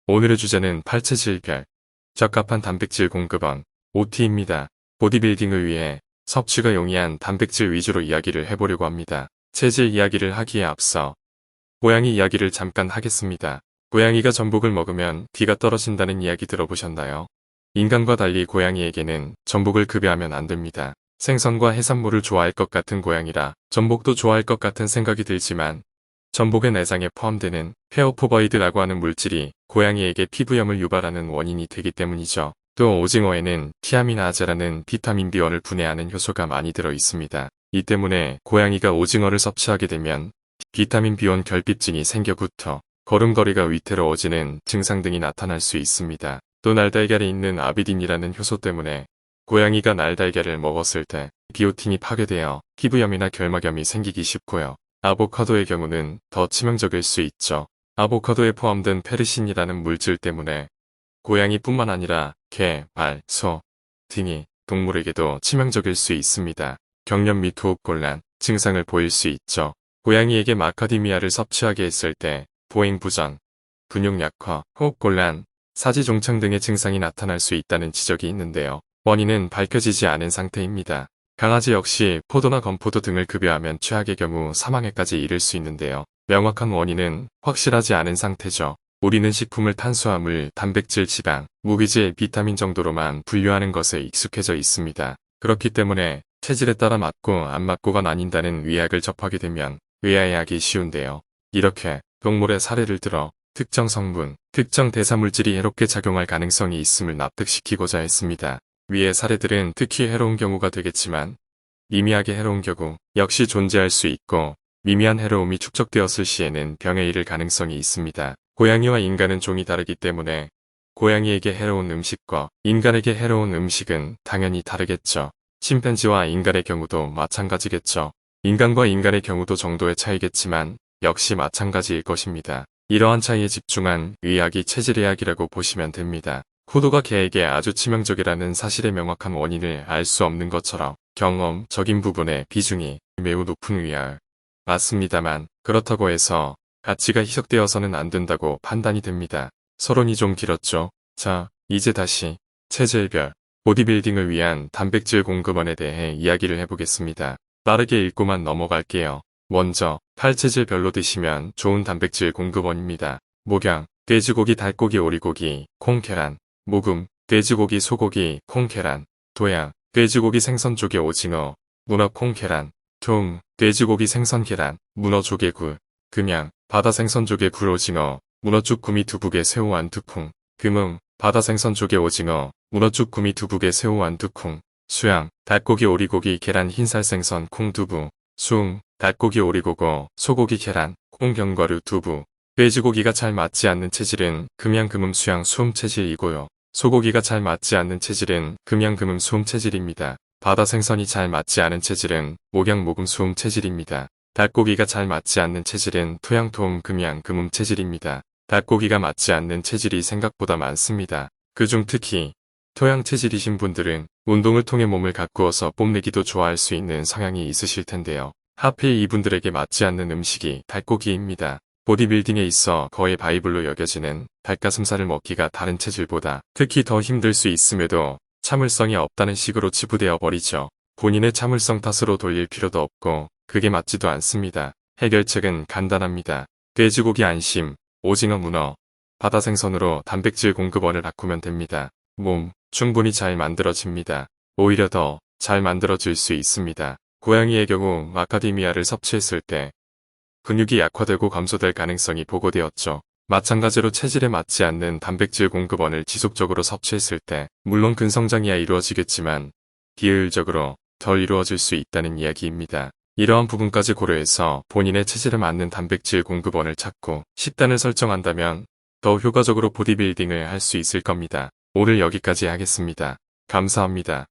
오늘의 주제는 팔체질별, 적합한 단백질 공급원, OT입니다. 보디빌딩을 위해 섭취가 용이한 단백질 위주로 이야기를 해보려고 합니다. 체질 이야기를 하기에 앞서 고양이 이야기를 잠깐 하겠습니다. 고양이가 전복을 먹으면 기가 떨어진다는 이야기 들어보셨나요? 인간과 달리 고양이에게는 전복을 급여하면 안 됩니다. 생선과 해산물을 좋아할 것 같은 고양이라 전복도 좋아할 것 같은 생각이 들지만 전복의 내장에 포함되는 페어포버이드라고 하는 물질이 고양이에게 피부염을 유발하는 원인이 되기 때문이죠. 또 오징어에는 티아미나아제라는 비타민 B원을 분해하는 효소가 많이 들어 있습니다. 이 때문에 고양이가 오징어를 섭취하게 되면 비타민 B원 결핍증이 생겨부터 걸음걸이가 위태로워지는 증상 등이 나타날 수 있습니다. 또 날달걀에 있는 아비딘이라는 효소 때문에 고양이가 날달걀을 먹었을 때 비오틴이 파괴되어 피부염이나 결막염이 생기기 쉽고요. 아보카도의 경우는 더 치명적일 수 있죠. 아보카도에 포함된 페르신이라는 물질 때문에 고양이뿐만 아니라 개, 말, 소 등이 동물에게도 치명적일 수 있습니다. 경련 및 호흡곤란 증상을 보일 수 있죠. 고양이에게 마카디미아를 섭취하게 했을 때 보행부전, 근육 약화, 호흡곤란, 사지종창 등의 증상이 나타날 수 있다는 지적이 있는데요. 원인은 밝혀지지 않은 상태입니다. 강아지 역시 포도나 건포도 등을 급여하면 최악의 경우 사망에까지 이를 수 있는데요. 명확한 원인은 확실하지 않은 상태죠. 우리는 식품을 탄수화물, 단백질, 지방, 무기질, 비타민 정도로만 분류하는 것에 익숙해져 있습니다. 그렇기 때문에 체질에 따라 맞고 안 맞고가 나뉜다는 의학을 접하게 되면 의아해하기 쉬운데요. 이렇게 동물의 사례를 들어 특정 성분, 특정 대사물질이 해롭게 작용할 가능성이 있음을 납득시키고자 했습니다. 위의 사례들은 특히 해로운 경우가 되겠지만 미미하게 해로운 경우 역시 존재할 수 있고 미미한 해로움이 축적되었을 시에는 병에 이를 가능성이 있습니다. 고양이와 인간은 종이 다르기 때문에 고양이에게 해로운 음식과 인간에게 해로운 음식은 당연히 다르겠죠. 침팬지와 인간의 경우도 마찬가지겠죠. 인간과 인간의 경우도 정도의 차이겠지만 역시 마찬가지일 것입니다. 이러한 차이에 집중한 의학이 체질의학이라고 보시면 됩니다. 포도가 개에게 아주 치명적이라는 사실의 명확한 원인을 알 수 없는 것처럼 경험적인 부분의 비중이 매우 높은 의학. 맞습니다만 그렇다고 해서 가치가 희석되어서는 안 된다고 판단이 됩니다. 서론이 좀 길었죠. 자, 이제 다시 체질별, 보디빌딩을 위한 단백질 공급원에 대해 이야기를 해보겠습니다. 빠르게 읽고만 넘어갈게요. 먼저 팔체질별로 드시면 좋은 단백질 공급원입니다. 목양, 돼지고기, 닭고기, 오리고기, 콩, 계란, 모금, 돼지고기, 소고기, 콩, 계란, 도양, 돼지고기, 생선, 조개, 오징어, 문어, 콩, 계란, 통, 돼지고기, 생선, 계란, 문어, 조개, 굴, 금양, 바다 생선, 조개, 굴, 오징어, 문어죽, 구미, 두부개, 새우, 안, 두콩, 금응, 바다 생선, 조개, 오징어, 문어죽, 구미, 두부개, 새우, 안, 두콩, 수양, 닭고기, 오리고기, 계란, 흰살 생선, 콩, 두부, 숭, 닭고기, 오리고거, 소고기, 계란, 콩, 견과류, 두부. 돼지고기가 잘 맞지 않는 체질은 금양, 금음, 수양, 수음 체질이고요. 소고기가 잘 맞지 않는 체질은 금양, 금음, 수음 체질입니다. 바다 생선이 잘 맞지 않은 체질은 목양, 모금, 수음 체질입니다. 닭고기가 잘 맞지 않는 체질은 토양, 토음, 금양, 금음 체질입니다. 닭고기가 맞지 않는 체질이 생각보다 많습니다. 그중 특히 토양 체질이신 분들은 운동을 통해 몸을 가꾸어서 뽐내기도 좋아할 수 있는 성향이 있으실 텐데요. 하필 이분들에게 맞지 않는 음식이 닭고기입니다. 보디빌딩에 있어 거의 바이블로 여겨지는 닭가슴살을 먹기가 다른 체질보다 특히 더 힘들 수 있음에도 참을성이 없다는 식으로 치부되어 버리죠. 본인의 참을성 탓으로 돌릴 필요도 없고 그게 맞지도 않습니다. 해결책은 간단합니다. 돼지고기 안심, 오징어, 문어, 바다 생선으로 단백질 공급원을 바꾸면 됩니다. 몸 충분히 잘 만들어집니다. 오히려 더 잘 만들어질 수 있습니다. 고양이의 경우 마카디미아를 섭취했을 때 근육이 약화되고 감소될 가능성이 보고되었죠. 마찬가지로 체질에 맞지 않는 단백질 공급원을 지속적으로 섭취했을 때 물론 근성장이야 이루어지겠지만 비효율적으로 덜 이루어질 수 있다는 이야기입니다. 이러한 부분까지 고려해서 본인의 체질에 맞는 단백질 공급원을 찾고 식단을 설정한다면 더 효과적으로 보디빌딩을 할 수 있을 겁니다. 오늘 여기까지 하겠습니다. 감사합니다.